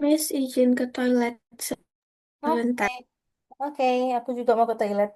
Miss, izin ke toilet Oke, sebentar. oke, aku juga mau ke toilet.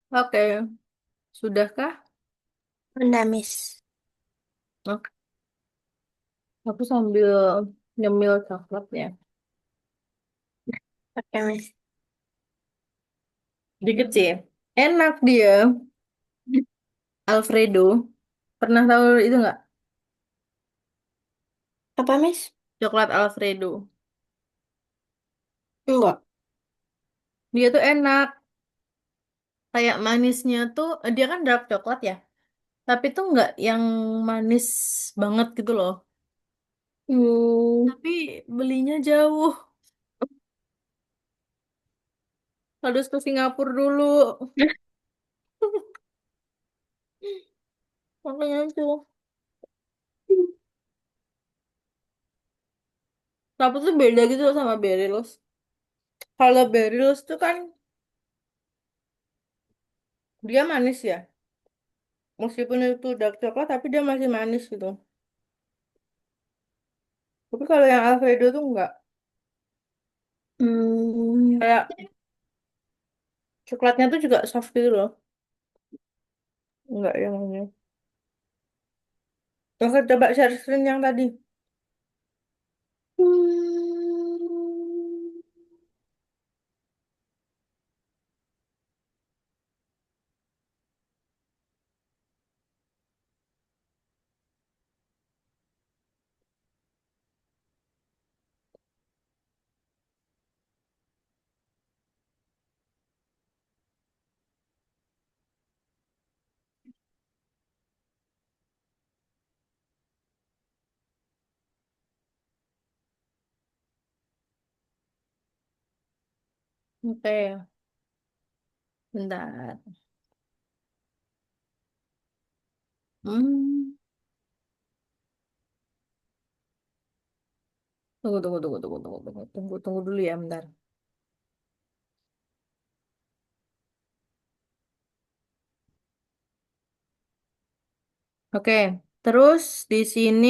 Oke, sudahkah? Udah, Miss. Oke, aku sambil nyemil coklatnya. Oke, Miss. Dikit sih. Enak dia. Alfredo. Pernah tahu itu nggak? Apa, Miss? Coklat Alfredo. Enggak. Dia tuh enak. Kayak manisnya tuh, dia kan dark coklat ya. Tapi tuh nggak yang manis banget gitu loh. Hmm. Tapi belinya jauh. Harus ke Singapura dulu. Makanya itu. Tapi tuh beda gitu loh sama Berrylos. Kalau Berrylos tuh kan dia manis ya. Meskipun itu dark coklat tapi dia masih manis gitu. Tapi kalau yang Alfredo tuh enggak. Hmm. Kayak coklatnya tuh juga soft gitu loh. Enggak yang ini. Oke, coba share screen yang tadi. Hmm. Oke, bentar. Hmm. Tunggu dulu ya, bentar. Oke, terus di sini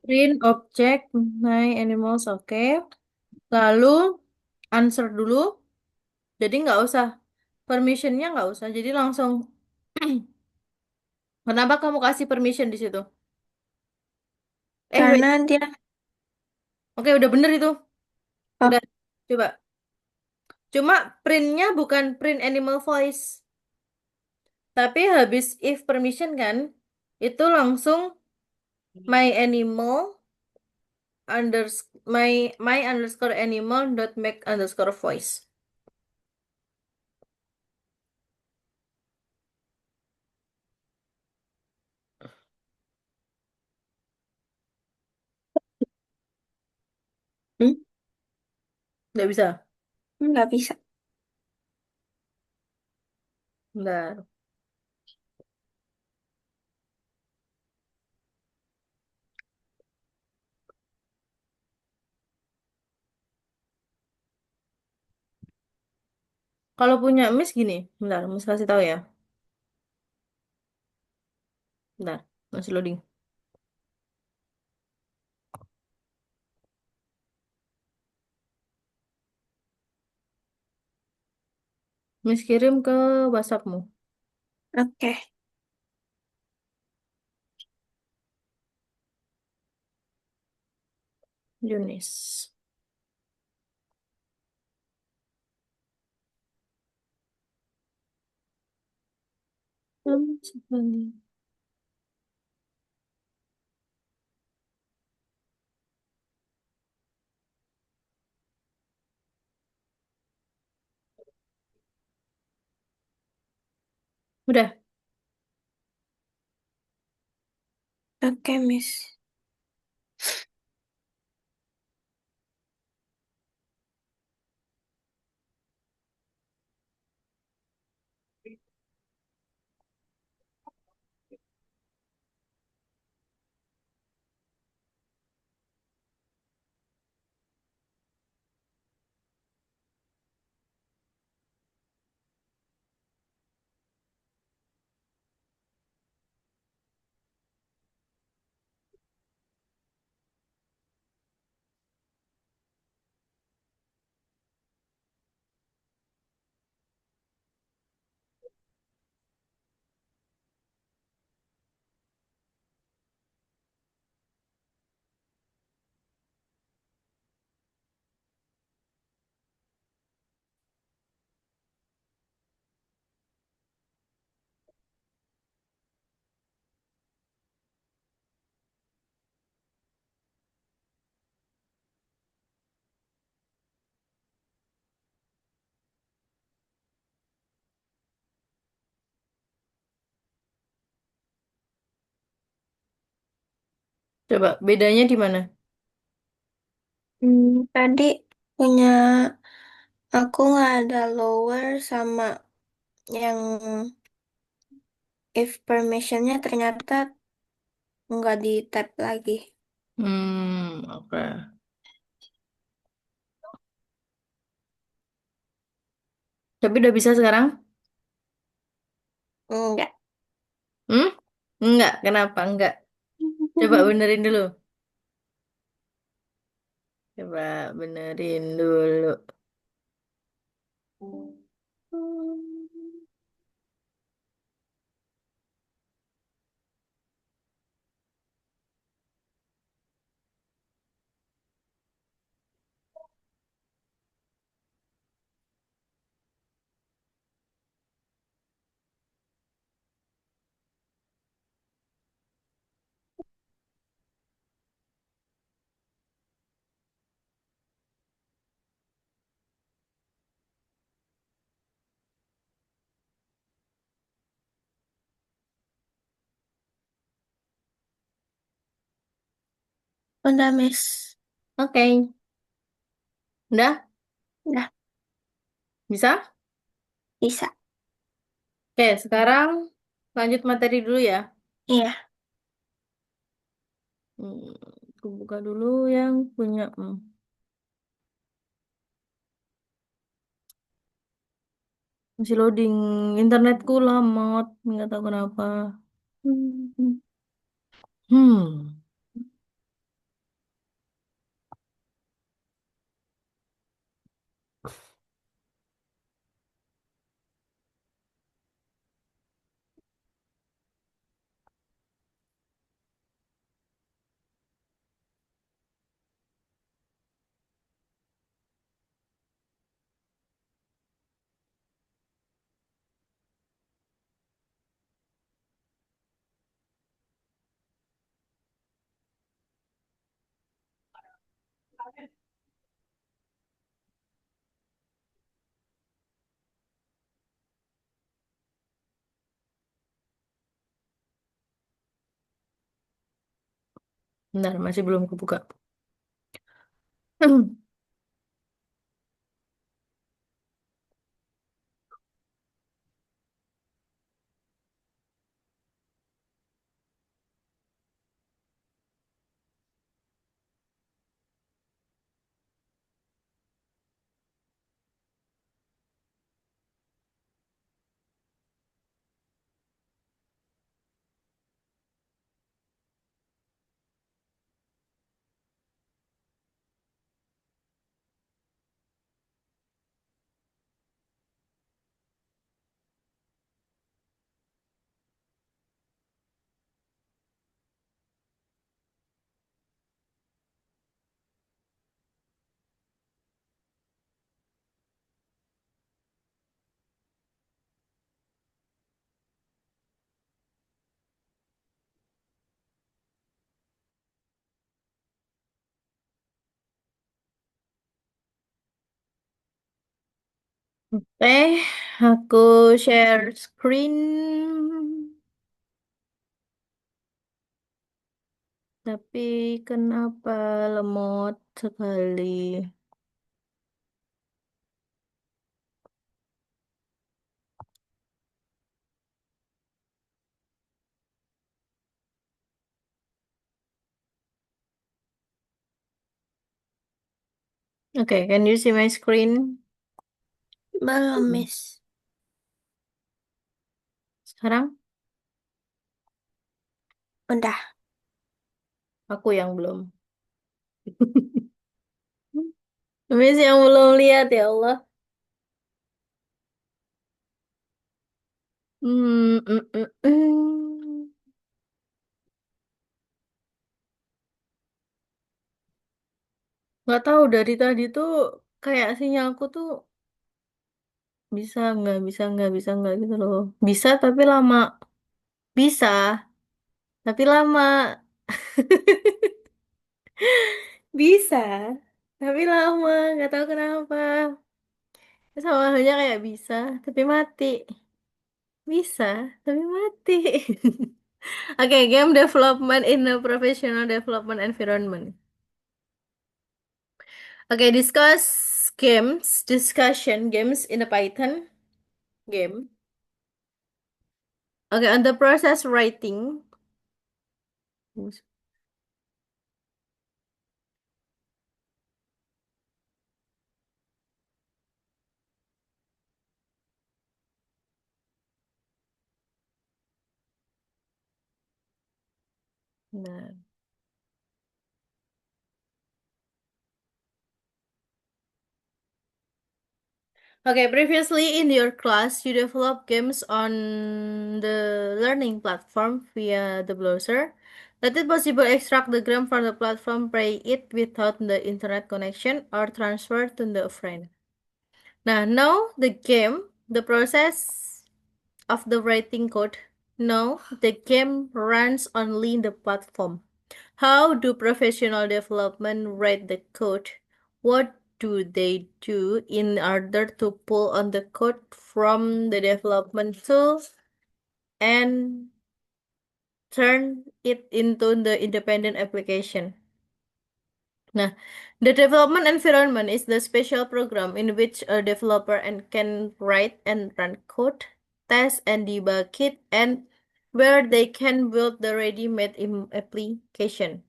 print object my animals, oke. Lalu answer dulu. Jadi nggak usah permissionnya nggak usah. Jadi langsung. Kenapa kamu kasih permission di situ? Wait. Karena dia... Oke, udah bener itu. Oh, Udah. Coba. Cuma printnya bukan print animal voice. Tapi habis if permission kan, itu langsung my animal my underscore animal dot make underscore voice. hmm? Nggak bisa. Nggak bisa. Bentar. Kalau punya Miss gini, bentar, Miss kasih tahu ya. Bentar, masih loading. Miss kirim ke WhatsAppmu, Oke. Yunis. Sekali. Udah. Oke, Miss. Coba bedanya di mana? Tadi punya aku nggak ada lower sama yang if permissionnya ternyata nggak di tap lagi. Oke. Tapi udah bisa sekarang? Enggak. Hmm? Enggak, kenapa enggak? Coba benerin dulu. Coba benerin dulu. Udah, Miss. Oke. Udah? Udah, Bisa? bisa. Oke, sekarang lanjut materi dulu ya. Iya. Hmm, aku buka dulu yang punya. Masih loading. Internetku lamot. Nggak tahu kenapa. Hmm. Hmm. Bentar, masih belum kebuka. Aku share screen. Tapi kenapa lemot sekali? Okay, can you see my screen? Belum, Miss. Sekarang Udah. aku yang belum. Miss yang belum lihat ya Allah. Hmm, mm, mm, mm. Nggak tahu dari tadi tuh kayak sinyalku tuh bisa nggak gitu loh. Bisa tapi lama. Bisa tapi lama. Bisa tapi lama. Nggak tahu kenapa. Sama halnya kayak bisa tapi mati. Bisa tapi mati. Okay, game development in a professional development environment. Okay, discussion games in a Python game. Okay, on the process writing. Nah. Okay, previously in your class, you developed games on the learning platform via the browser. That it possible extract the game from the platform, play it without the internet connection, or transfer to the friend. Now the game, the process of the writing code. No, the game runs only in the platform. How do professional development write the code? What do they do in order to pull on the code from the development tool and turn it into the independent application? Nah, the development environment is the special program in which a developer and can write and run code, test and debug it, and where they can build the ready-made application.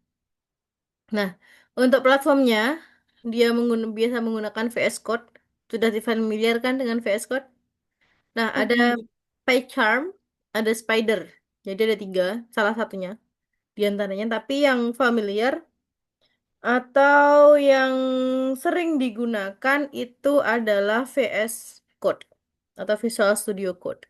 Nah, untuk platformnya, dia biasa menggunakan VS Code. Sudah familiar kan dengan VS Code? Nah, ada Mm-mm. PyCharm, ada Spider. Jadi ada tiga, salah satunya di antaranya. Tapi yang familiar atau yang sering digunakan itu adalah VS Code atau Visual Studio Code.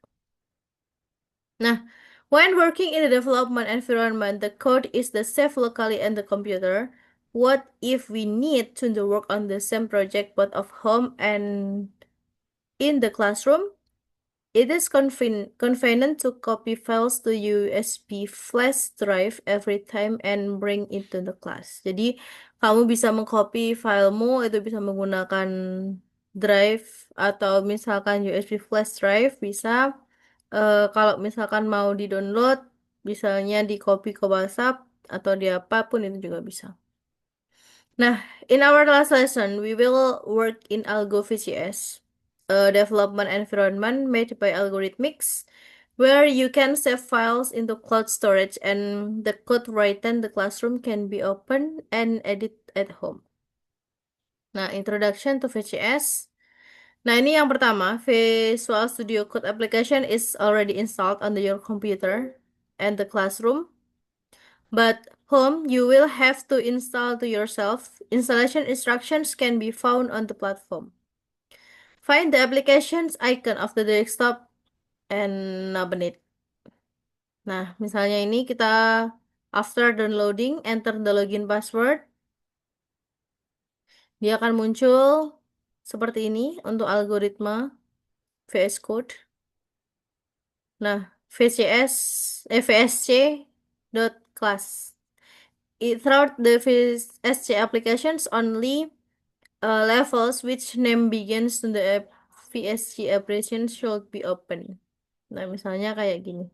Nah, when working in a development environment, the code is the saved locally on the computer. What if we need to work on the same project both of home and in the classroom? It is convenient to copy files to USB flash drive every time and bring it to the class. Jadi, kamu bisa mengcopy filemu itu bisa menggunakan drive atau misalkan USB flash drive bisa. Kalau misalkan mau di-download, misalnya di copy ke WhatsApp atau di apapun itu juga bisa. Nah, in our last lesson, we will work in AlgoVCS, a development environment made by Algorithmics, where you can save files into cloud storage and the code written in the classroom can be opened and edit at home. Nah, introduction to VCS. Nah, ini yang pertama, Visual Studio Code application is already installed on your computer and the classroom. But home, you will have to install to yourself. Installation instructions can be found on the platform. Find the applications icon of the desktop and open it. Nah, misalnya ini kita after downloading, enter the login password. Dia akan muncul seperti ini untuk algoritma VS Code. Nah, VSC.class. Throughout the VSC applications only levels which name begins to the VSC operation should be open. Nah, misalnya kayak gini.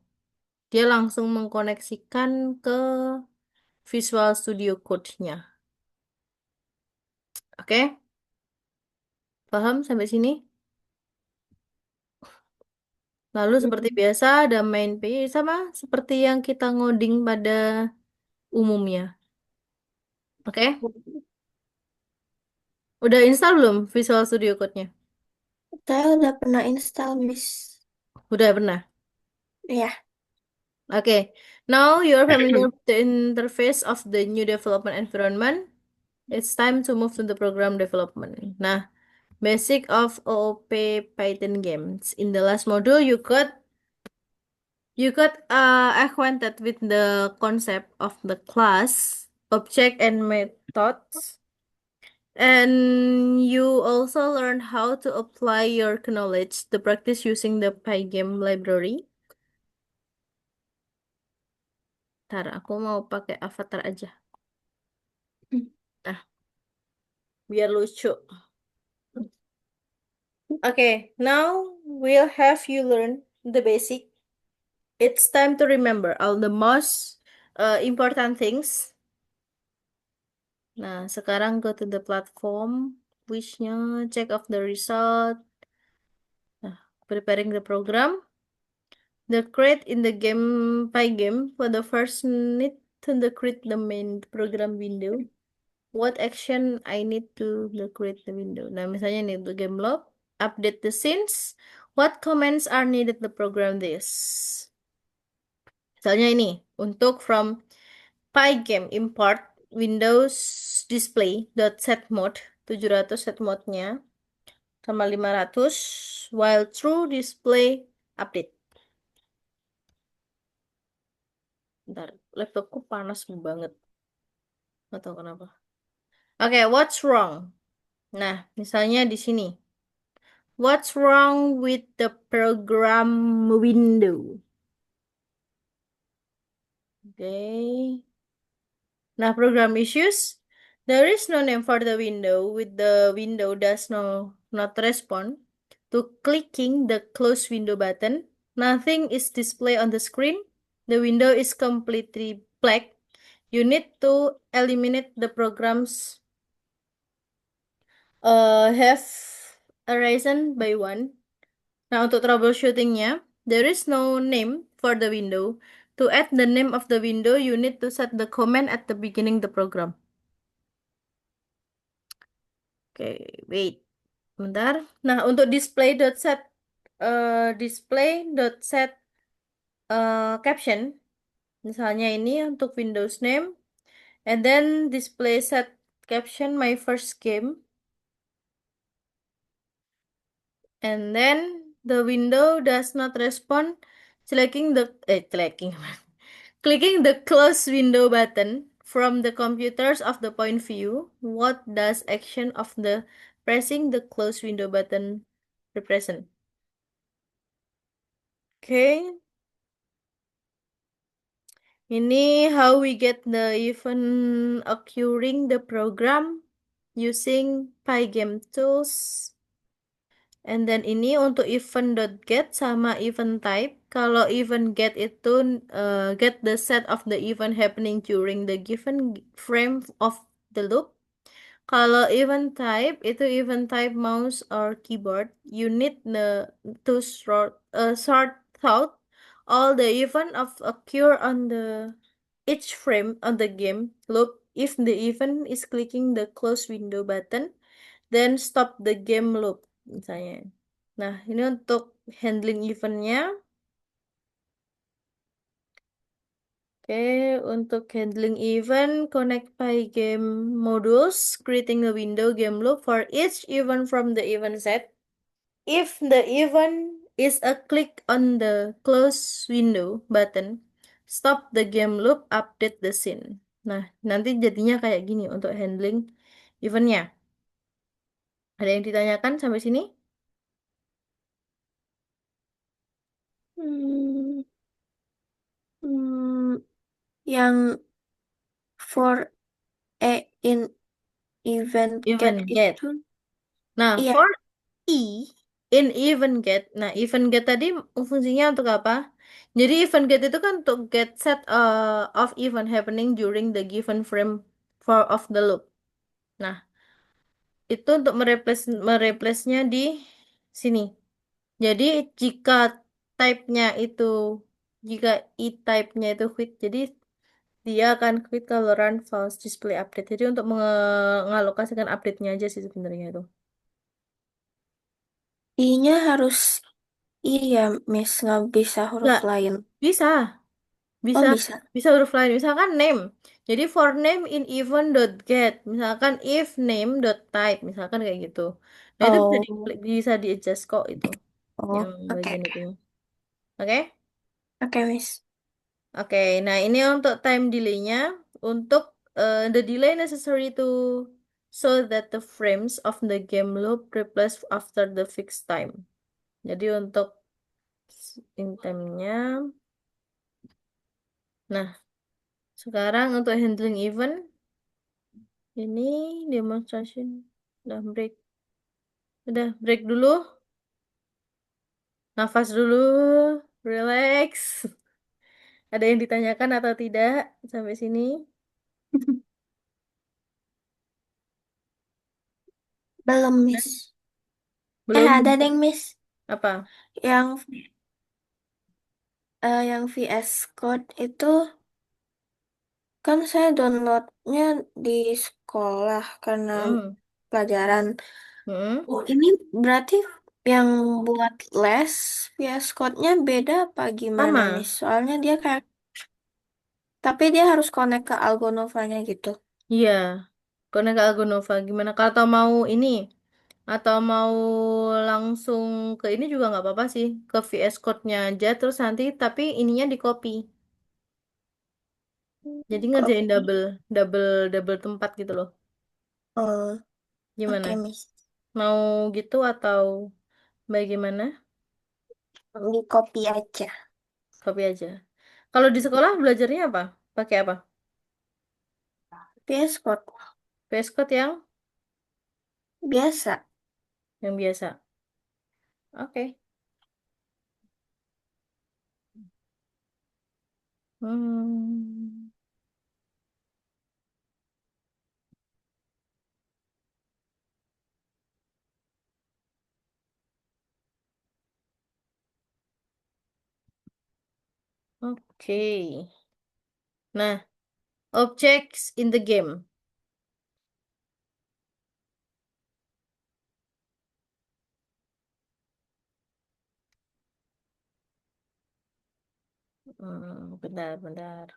Dia langsung mengkoneksikan ke Visual Studio Code-nya. Oke? Paham sampai sini? Lalu seperti biasa ada main page sama seperti yang kita ngoding pada umumnya. Oke? Udah install belum Visual Studio Code-nya? Saya udah pernah install, Miss. Udah pernah. Ya. Okay, now you're familiar with the interface of the new development environment. It's time to move to the program development. Nah, basic of OOP Python games. In the last module, you got acquainted with the concept of the class, object, and methods. And you also learned how to apply your knowledge to practice using the Pygame library. Ntar, aku mau pakai avatar aja. Nah, biar lucu. Okay, now we'll have you learn the basic It's time to remember all the most important things. Nah, sekarang go to the platform, wishnya, check of the result. Nah, preparing the program. The create in the game Pygame for the first need to create the main program window. What action I need to create the window. Nah, misalnya nih untuk game log, update the scenes. What commands are needed to program this? Misalnya ini untuk from Pygame import Windows display dot set mode 700 set mode-nya sama 500 while true display update. Bentar, laptopku panas banget. Nggak tahu kenapa. Oke, what's wrong? Nah, misalnya di sini. What's wrong with the program window? Oke. Nah, program issues. There is no name for the window with the window does not respond to clicking the close window button. Nothing is displayed on the screen. The window is completely black. You need to eliminate the programs have arisen by one. Nah, untuk troubleshootingnya, there is no name for the window. To add the name of the window, you need to set the command at the beginning the program. Oke, wait. Bentar. Nah, untuk display.set caption, misalnya ini untuk Windows name, and then display set caption my first game, and then the window does not respond, selecting clicking the close window button from the computers of the point view. What does action of the pressing the close window button represent? Okay, ini how we get the event occurring the program using Pygame tools. And then ini untuk event.get sama event type. Kalau event get itu get the set of the event happening during the given frame of the loop. Kalau event type itu event type mouse or keyboard. You need to sort out all the event of occur on the each frame on the game loop. If the event is clicking the close window button, then stop the game loop misalnya. Nah, ini untuk handling eventnya. Oke, untuk handling event, connect Pygame modules, creating a window game loop for each event from the event set. If the event is a click on the close window button, stop the game loop, update the scene. Nah, nanti jadinya kayak gini untuk handling eventnya. Ada yang ditanyakan sampai sini? Hmm, hmm, yang for in event get Event get. itu, Nah, iya. for I in event get. Nah, event get tadi fungsinya untuk apa? Jadi event get itu kan untuk get set of event happening during the given frame for of the loop. Nah, itu untuk mereplace-nya di sini. Jadi jika type-nya itu jika I type-nya itu quit, jadi dia akan quit kalau run false display update. Jadi untuk mengalokasikan update-nya aja sih sebenarnya itu. I-nya harus iya, Miss, nggak bisa huruf Nggak, lain. bisa. Oh, Bisa, bisa. bisa huruf lain. Misalkan name. Jadi for name in event dot get. Misalkan if name dot type. Misalkan kayak gitu. Nah itu bisa Oh, bisa di adjust kok itu. Yang oh, oke, bagian oke. itunya. Oke? Oke, Miss. Oke. Nah ini untuk time delay-nya. Untuk the delay necessary to so that the frames of the game loop replace after the fixed time. Jadi untuk in time-nya. Nah, sekarang untuk handling event. Ini demonstration. Udah break. Udah break dulu. Nafas dulu. Relax. Ada yang ditanyakan atau tidak sampai sini? Belum, Miss. Ada Belum. deh, Miss. Apa? Yang yang VS Code itu kan saya downloadnya di sekolah karena Hmm. pelajaran. Hmm. Oh, ini berarti yang buat les VS Code-nya beda apa gimana, Miss? Sama. Soalnya dia kayak, tapi dia harus connect ke Algonova-nya gitu. Iya. Connect ke Algonova. Gimana? Kalau mau ini atau mau langsung ke ini juga nggak apa-apa sih. Ke VS Code-nya aja terus nanti tapi ininya di copy. Jadi ngerjain Copy. double, double, double tempat gitu loh. Oh, Gimana? oke, Miss. Mau gitu atau bagaimana? Di copy aja. Copy aja. Kalau di sekolah belajarnya apa? Pakai apa? VS Code. VS Code Biasa. yang biasa. Oke. Hmm. Oke. Nah, objects in the game. Bentar, bentar.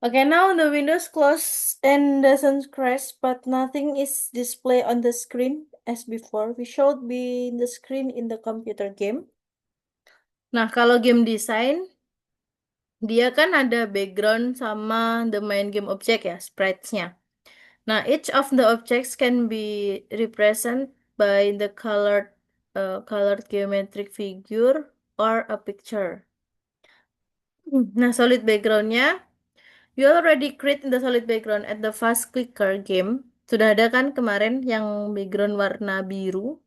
Okay, now the window's closed and doesn't crash, but nothing is displayed on the screen as before. We should be in the screen in the computer game. Nah, kalau game design, dia kan ada background sama the main game object ya, sprites-nya. Nah, each of the objects can be represented by the colored geometric figure or a picture. Nah, solid backgroundnya, you already create the solid background at the fast clicker game. Sudah ada kan kemarin yang background warna biru?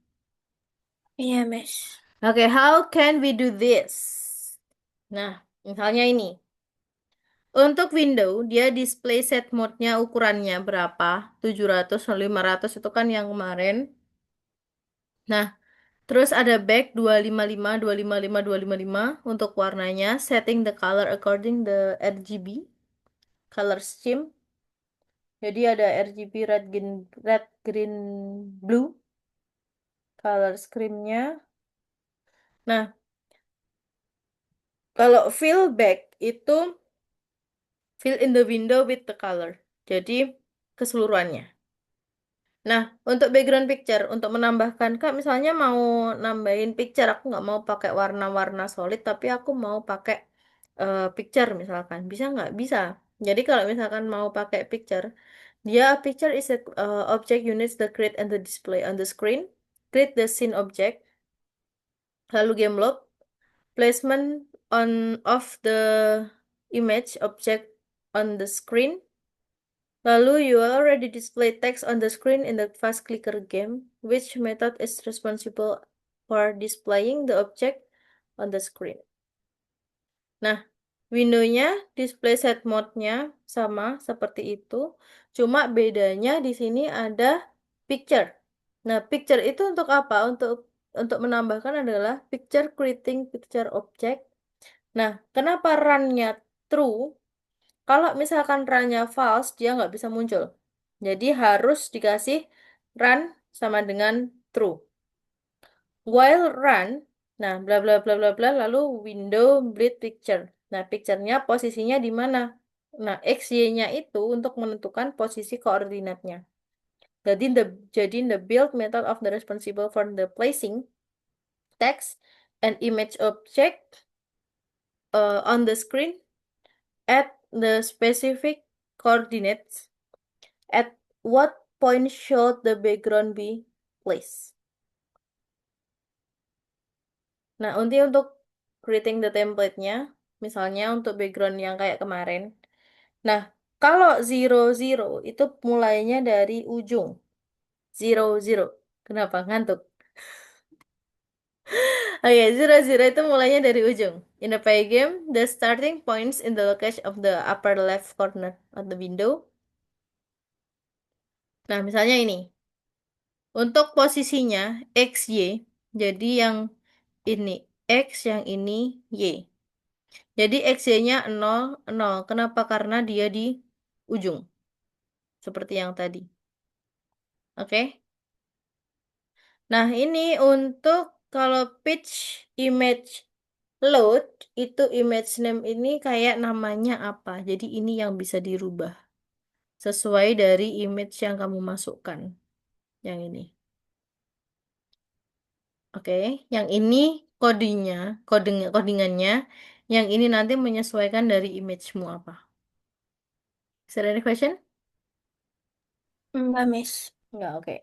Iya, Miss. Oke, how can we do this? Nah, misalnya ini. Untuk window, dia display set mode-nya ukurannya berapa? 700 atau 500 itu kan yang kemarin. Nah, terus ada back 255, 255, 255 untuk warnanya. Setting the color according the RGB, color scheme. Jadi ada RGB red, green, blue, color scheme-nya. Nah, kalau fill back itu fill in the window with the color. Jadi keseluruhannya. Nah, untuk background picture, untuk menambahkan, Kak, misalnya mau nambahin picture, aku nggak mau pakai warna-warna solid, tapi aku mau pakai picture misalkan. Bisa nggak? Bisa. Jadi kalau misalkan mau pakai picture, dia picture is a object units the create and the display on the screen. Create the scene object, lalu game load, placement on of the image object on the screen. Lalu, you already display text on the screen in the fast clicker game. Which method is responsible for displaying the object on the screen? Nah, windownya display set mode-nya sama seperti itu. Cuma bedanya di sini ada picture. Nah, picture itu untuk apa? Untuk menambahkan adalah picture creating picture object. Nah, kenapa run-nya true? Kalau misalkan run-nya false, dia nggak bisa muncul. Jadi harus dikasih run sama dengan true. While run, nah bla bla bla bla bla, lalu window bleed picture. Nah, picture-nya posisinya di mana? Nah, X, Y-nya itu untuk menentukan posisi koordinatnya. Jadi the build method of the responsible for the placing text and image object on the screen at the specific coordinates. At what point should the background be placed? Nah, untuk creating the template-nya, misalnya untuk background yang kayak kemarin. Nah, kalau zero zero itu mulainya dari ujung. Zero zero. Kenapa? Ngantuk. Oke, zero zero itu mulainya dari ujung. In the pie game, the starting points in the location of the upper left corner of the window. Nah, misalnya ini. Untuk posisinya X, Y. Jadi yang ini X, yang ini Y. Jadi XY-nya 0, 0. Kenapa? Karena dia di ujung. Seperti yang tadi. Oke. Nah, ini untuk kalau pitch image load, itu image name ini kayak namanya apa. Jadi ini yang bisa dirubah. Sesuai dari image yang kamu masukkan. Yang ini. Oke. Yang ini kodenya, codingannya. Yang ini nanti menyesuaikan dari imagemu apa. Is there any question? Enggak, Miss. Enggak, oke.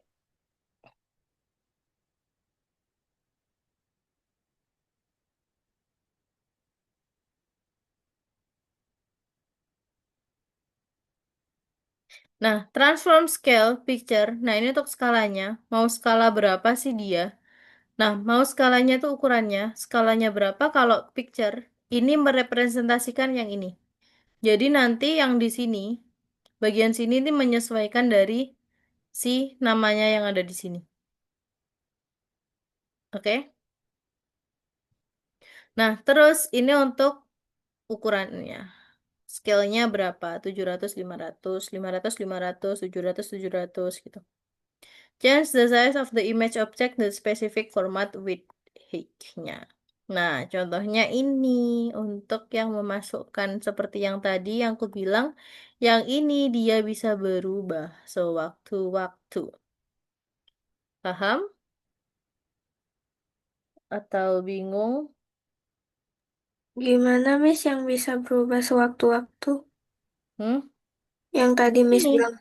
Nah, transform scale picture. Nah, ini untuk skalanya. Mau skala berapa sih dia? Nah, mau skalanya itu ukurannya. Skalanya berapa kalau picture? Ini merepresentasikan yang ini. Jadi nanti yang di sini, bagian sini ini menyesuaikan dari si namanya yang ada di sini. Oke? Nah, terus ini untuk ukurannya. Scale-nya berapa? 700, 500, 500, 500, 700, 700 gitu. Change the size of the image object the specific format with height-nya. Nah, contohnya ini untuk yang memasukkan seperti yang tadi yang aku bilang, yang ini dia bisa berubah sewaktu-waktu. Paham? Atau bingung? Gimana, Miss, yang bisa berubah sewaktu-waktu? Hmm? Yang tadi Miss Ini, bilang.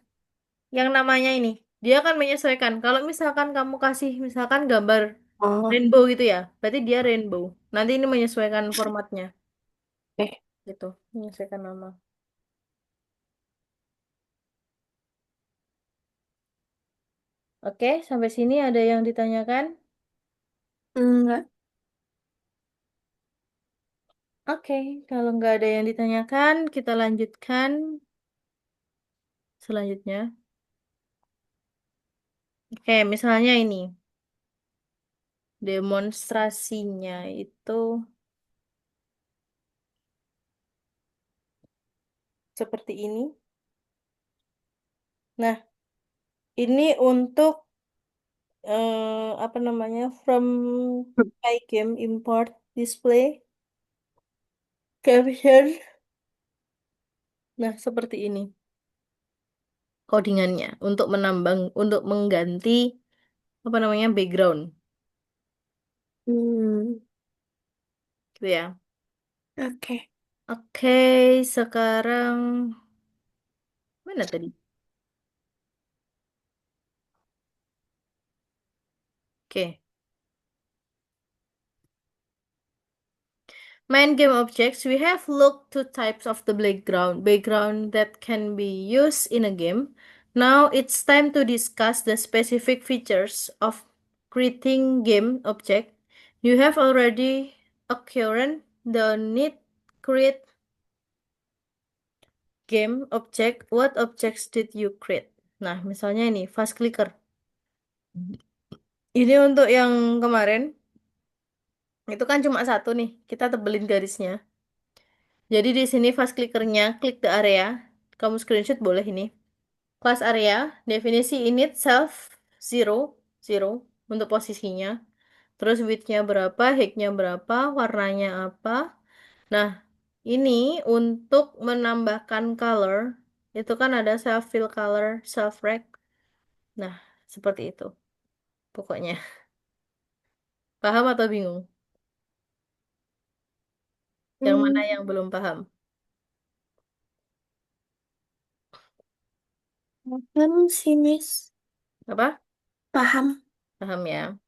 yang namanya ini. Dia akan menyesuaikan. Kalau misalkan kamu kasih misalkan gambar Oh, rainbow gitu ya, berarti dia rainbow. Nanti ini menyesuaikan formatnya. oke. Gitu, menyesuaikan nama. Oke, sampai sini ada yang ditanyakan? Enggak. Oke, kalau nggak ada yang ditanyakan, kita lanjutkan selanjutnya. Oke, misalnya ini, demonstrasinya itu seperti ini. Nah, ini untuk apa namanya, from iGame import display caption. Nah, seperti ini codingannya untuk untuk mengganti apa namanya background, Hmm, gitu ya. oke. Oke, sekarang mana tadi? Oke. Main game objects, we have looked two types of the background that can be used in a game. Now it's time to discuss the specific features of creating game object. You have already acquired the need create game object. What objects did you create? Nah, misalnya ini fast clicker. Ini untuk yang kemarin, itu kan cuma satu nih. Kita tebelin garisnya. Jadi di sini fast clickernya, klik the area. Kamu screenshot boleh ini. Class area, definisi init self zero, zero untuk posisinya. Terus width-nya berapa, height-nya berapa, warnanya apa. Nah, ini untuk menambahkan color, itu kan ada self fill color, self rect. Nah, seperti itu pokoknya. Paham atau bingung? Yang mana Hmm, yang belum paham? paham sih, Miss. Apa? Paham. Paham ya?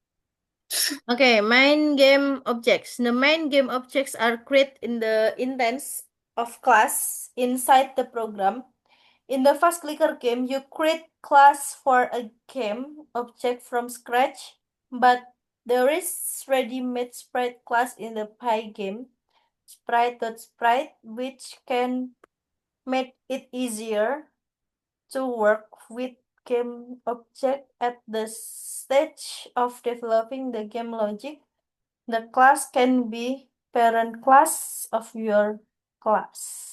Okay, main game objects. The main game objects are created in the instance of class inside the program. In the fast clicker game, you create class for a game object from scratch, but there is ready-made sprite class in the Py game, sprite.sprite, which can make it easier to work with game object at the stage of developing the game logic. The class can be parent class of your class.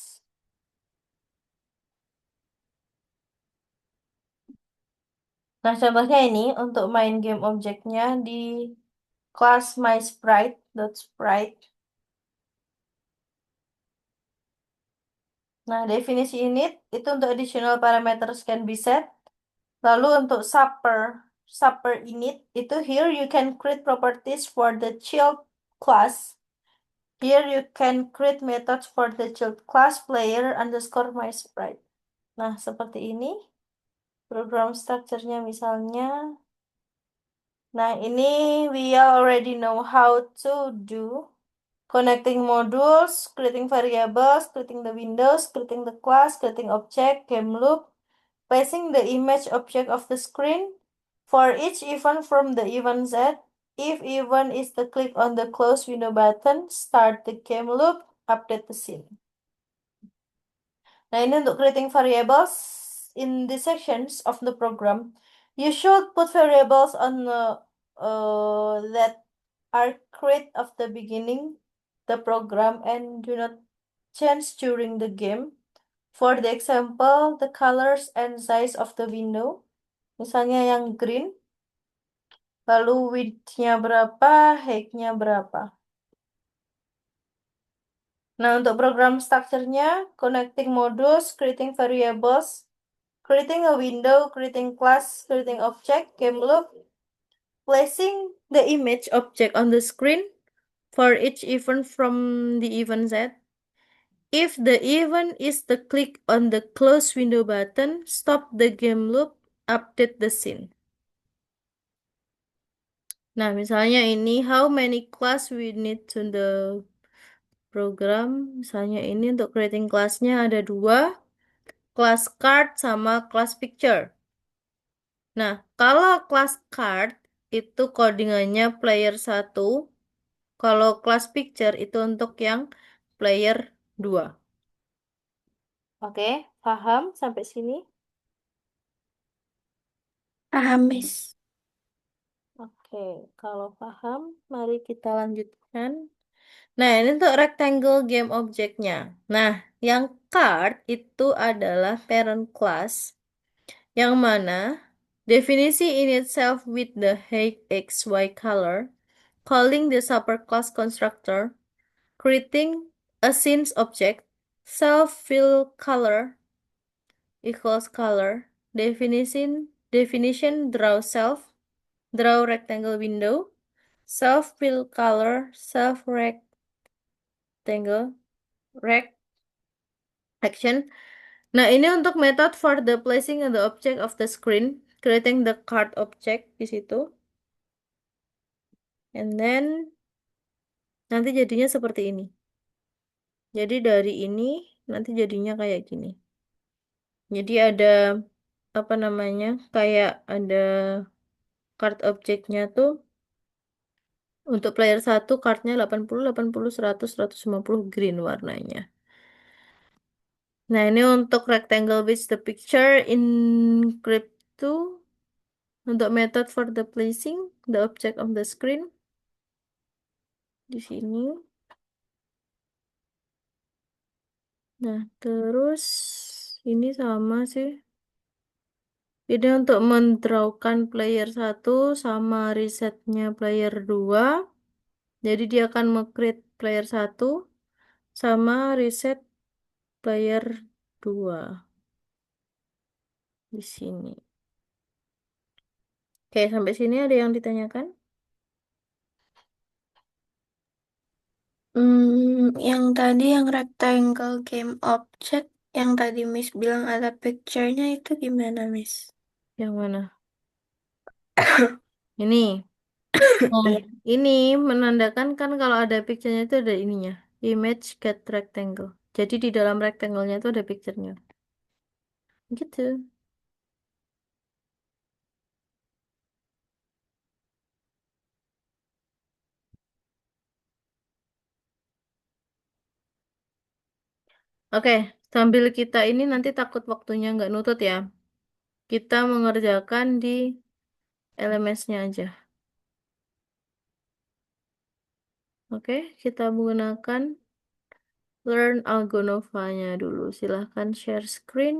Nah, contohnya ini untuk main game objeknya di class mySprite.sprite. Nah, definisi init itu untuk additional parameters can be set. Lalu untuk supper init itu here you can create properties for the child class. Here you can create methods for the child class player underscore mySprite. Nah, seperti ini program structure-nya misalnya. Nah, ini we already know how to do. Connecting modules, creating variables, creating the windows, creating the class, creating object, game loop, placing the image object of the screen. For each event from the event set, if event is the click on the close window button, start the game loop, update the scene. Nah, ini untuk creating variables in the sections of the program. You should put variables on that are created of the beginning the program and do not change during the game. For the example, the colors and size of the window. Misalnya yang green, lalu width-nya berapa, height-nya berapa. Nah, untuk program structure-nya, connecting modules, creating variables, creating a window, creating class, creating object, game loop, placing the image object on the screen for each event from the event set. If the event is the click on the close window button, stop the game loop, update the scene. Nah, misalnya ini how many class we need to the program. Misalnya ini untuk creating classnya ada dua, class card sama class picture. Nah, kalau class card itu codingannya player 1, kalau class picture itu untuk yang player 2. Oke, paham sampai sini? Paham, Miss. Oke, kalau paham, mari kita lanjutkan. Nah, ini untuk rectangle game objeknya. Nah, yang card itu adalah parent class, yang mana definisi in itself with the height x, y color, calling the superclass constructor, creating a scenes object, self-fill color equals color, definition draw self, draw rectangle window, self-fill color, self rectangle, rect action. Nah, ini untuk method for the placing of the object of the screen, creating the card object di situ. And then nanti jadinya seperti ini. Jadi dari ini nanti jadinya kayak gini. Jadi ada apa namanya? Kayak ada card objeknya tuh untuk player 1 cardnya 80, 80, 100, 150 green warnanya. Nah, ini untuk rectangle with the picture encrypt to untuk method for the placing the object of the screen di sini. Nah, terus ini sama sih. Ini untuk mendrawkan player 1 sama resetnya player 2. Jadi dia akan meng-create player 1 sama reset player 2 di sini. Oke, sampai sini ada yang ditanyakan? Yang tadi yang rectangle game object, yang tadi Miss bilang ada picture-nya itu gimana, Miss? Yang mana? Ini. Oh, Iya. ini menandakan kan kalau ada picture-nya itu ada ininya. Image get rectangle. Jadi di dalam rectangle-nya itu ada picture-nya. Gitu. Oke, sambil kita ini nanti takut waktunya nggak nutut ya. Kita mengerjakan di LMS-nya aja. Oke, kita menggunakan Learn Algonova-nya dulu. Silahkan share screen.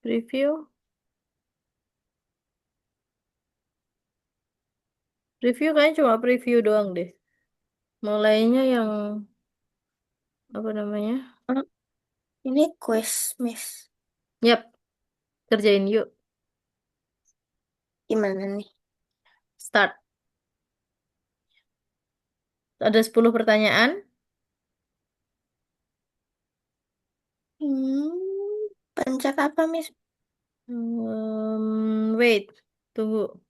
Review. Review kayaknya cuma preview doang deh. Mulainya yang apa namanya? Hmm, ini quiz, Miss. Yap, kerjain yuk. Gimana nih? Start. Ada 10 pertanyaan. Pencet apa, Miss? Wait. Tunggu.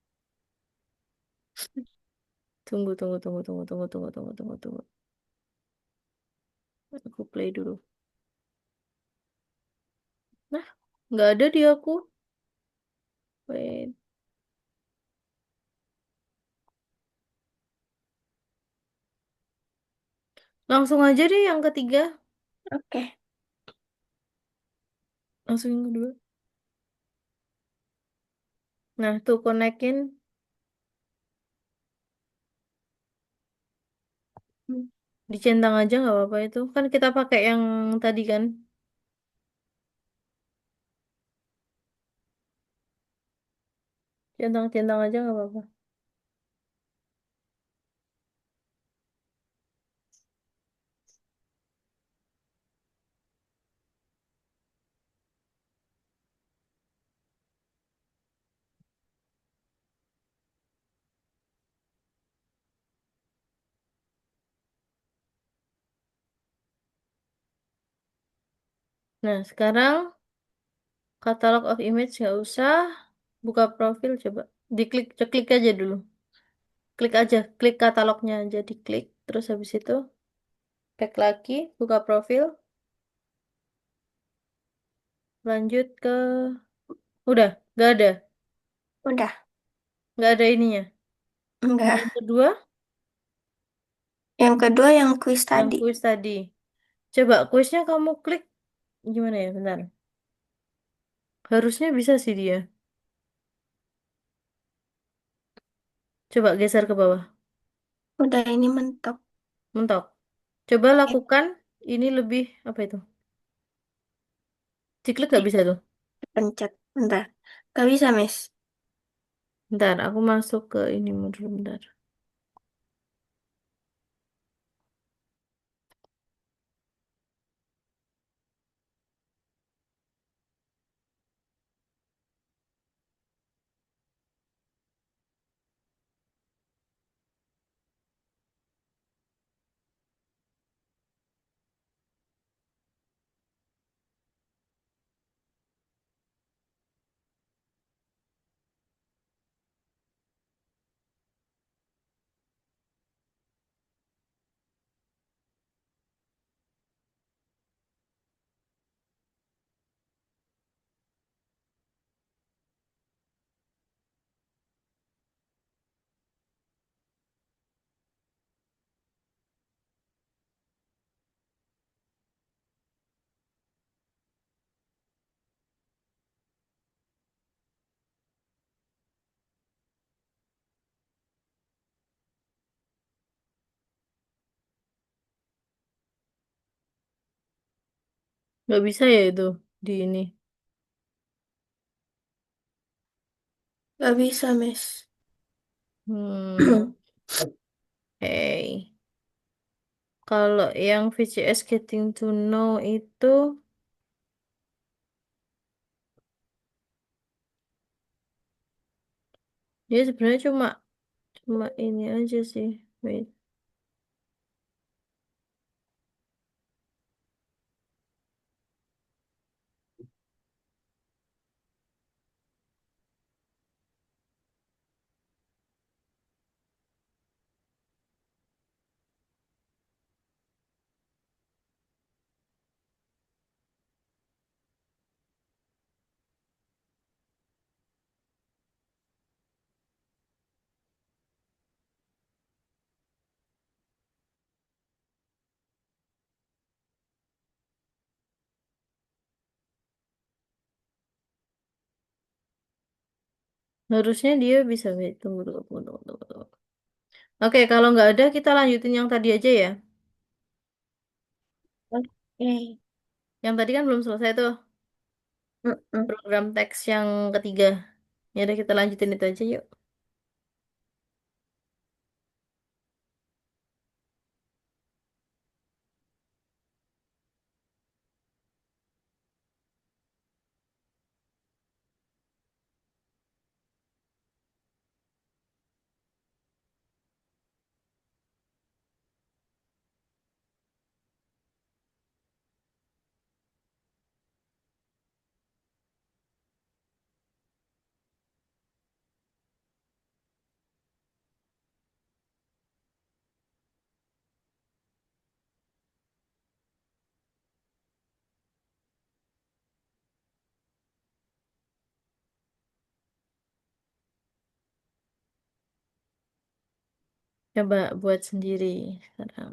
Tunggu, tunggu, tunggu, tunggu, tunggu, tunggu, tunggu, tunggu, tunggu. Aku play dulu. Nah, nggak ada di aku. Wait. Langsung aja deh yang ketiga. Oke. Langsung yang kedua. Nah, tuh konekin. Hmm, Dicentang aja nggak apa-apa itu. Kan kita pakai yang tadi kan. Centang-centang aja nggak apa-apa. Nah, sekarang Catalog of image nggak usah. Buka profil coba. Diklik, klik aja dulu. Klik aja, klik katalognya aja, diklik. Terus habis itu back lagi, buka profil, lanjut ke... Udah, nggak ada. Udah. Nggak ada ininya. Yang Enggak. kedua, Yang kedua yang quiz yang tadi. kuis tadi. Coba kuisnya kamu klik. Gimana ya, bentar. Harusnya bisa sih dia. Coba geser ke bawah. Udah ini mentok. Mentok. Coba Eh, lakukan. Ini lebih, apa itu? Diklik nggak bisa tuh. pencet. Bentar. Gak bisa, Miss. Bentar, aku masuk ke ini dulu, bentar. Nggak bisa ya itu di ini. Gak bisa, Miss. Hmm, hey. Kalau yang VCS Getting to Know itu Dia sebenarnya cuma cuma ini aja sih. Wait. Harusnya dia bisa wait. Tunggu, tunggu, tunggu, tunggu, tunggu, tunggu. Oke, kalau nggak ada kita lanjutin yang tadi aja ya. Oke. Yang tadi kan belum selesai tuh Mm-mm. program teks yang ketiga. Ya udah kita lanjutin itu aja yuk. Coba buat sendiri sekarang.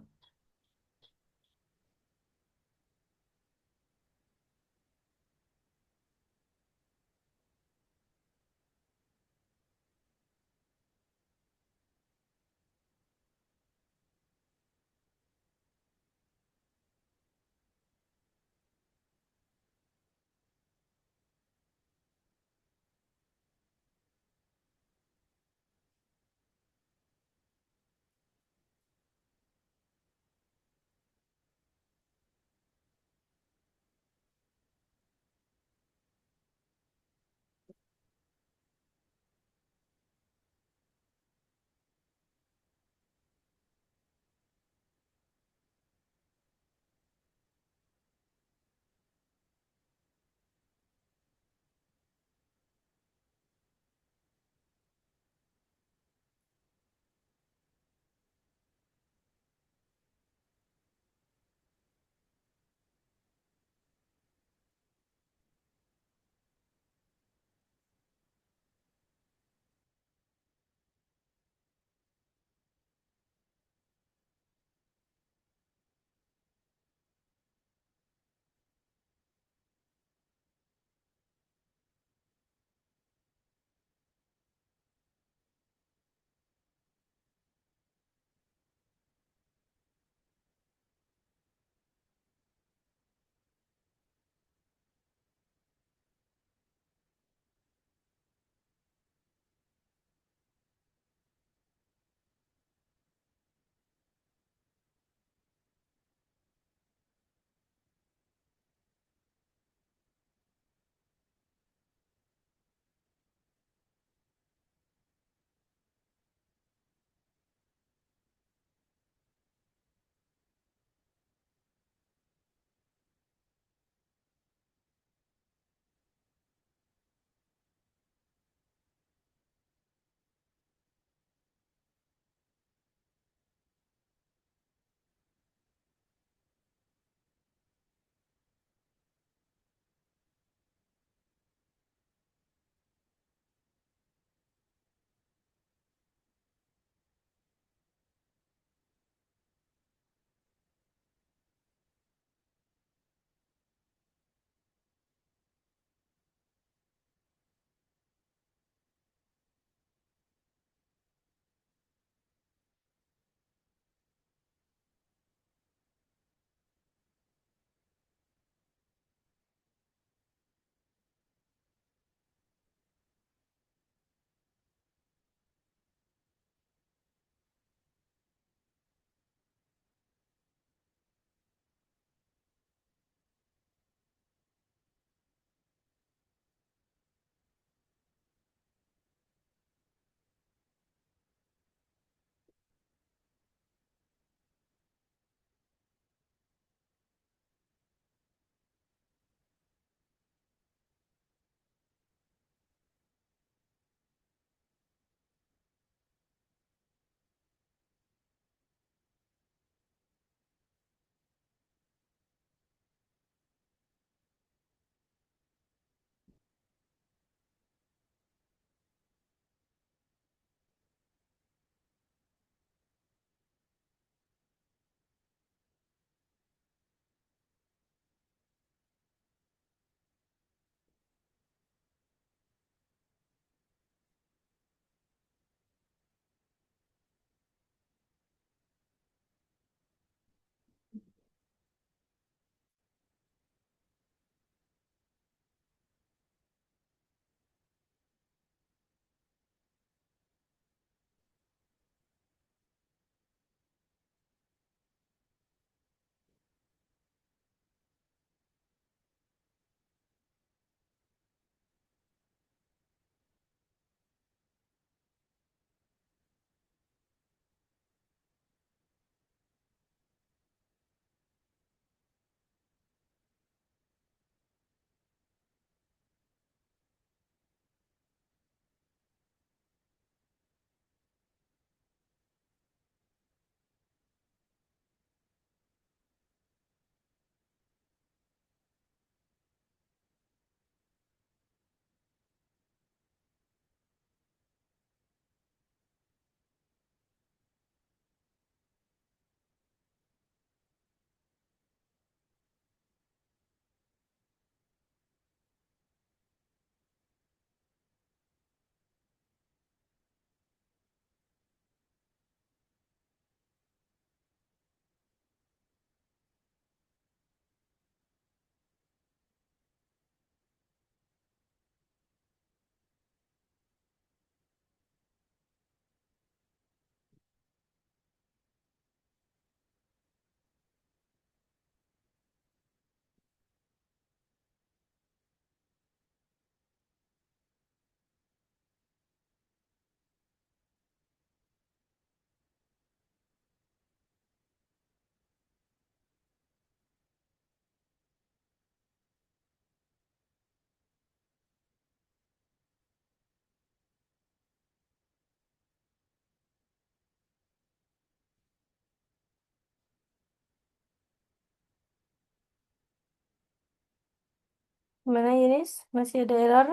Gimana Yunis? Masih ada error?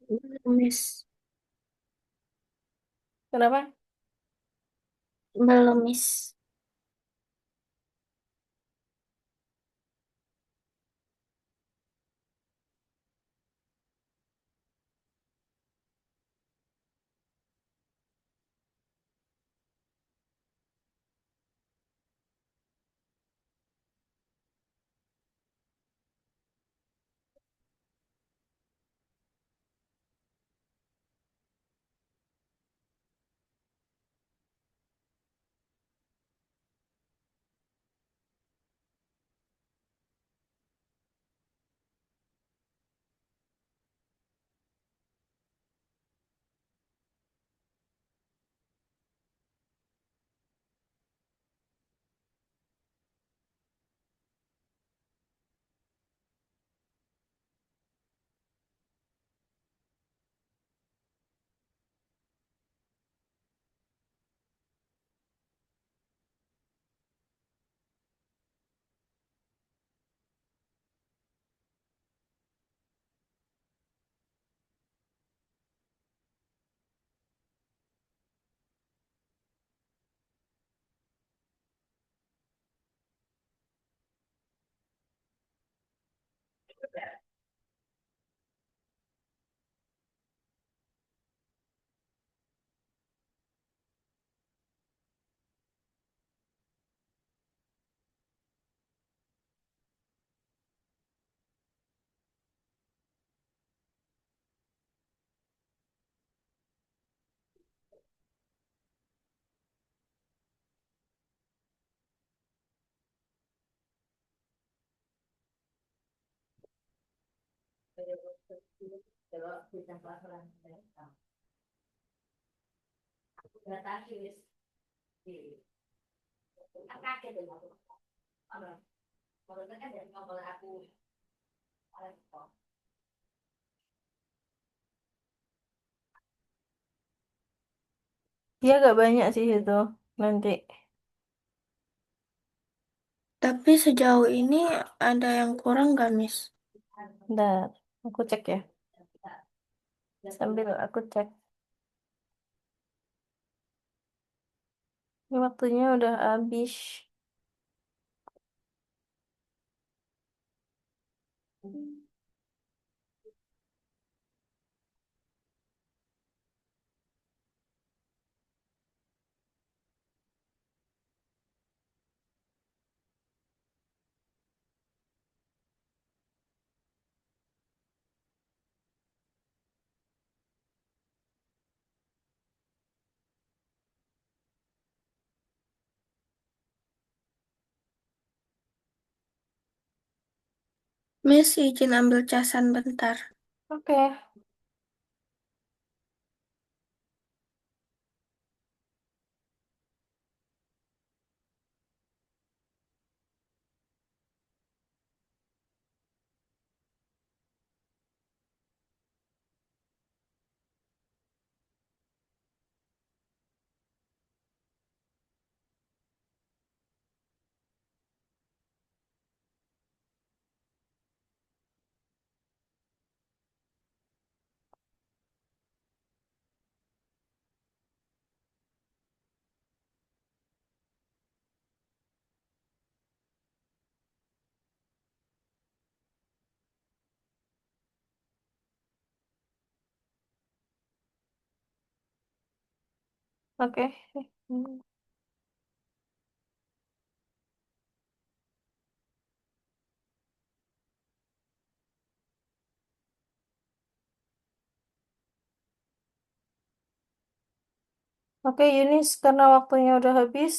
Belum, Miss. Kenapa? Belum, Miss. Dia agak banyak sih itu nanti. Tapi sejauh ini ada yang kurang nggak, Miss? Bentar, aku cek ya. Sambil aku cek. Ini waktunya udah habis. Miss, izin ambil casan bentar. Oke. Oke. Hmm. Oke, Yunis, karena waktunya udah habis,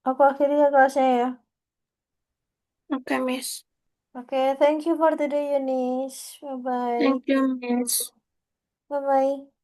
aku akhiri ya kelasnya ya. Oke, Miss. Oke, thank you for today, Yunis. Bye-bye. Thank you, Miss. Bye-bye.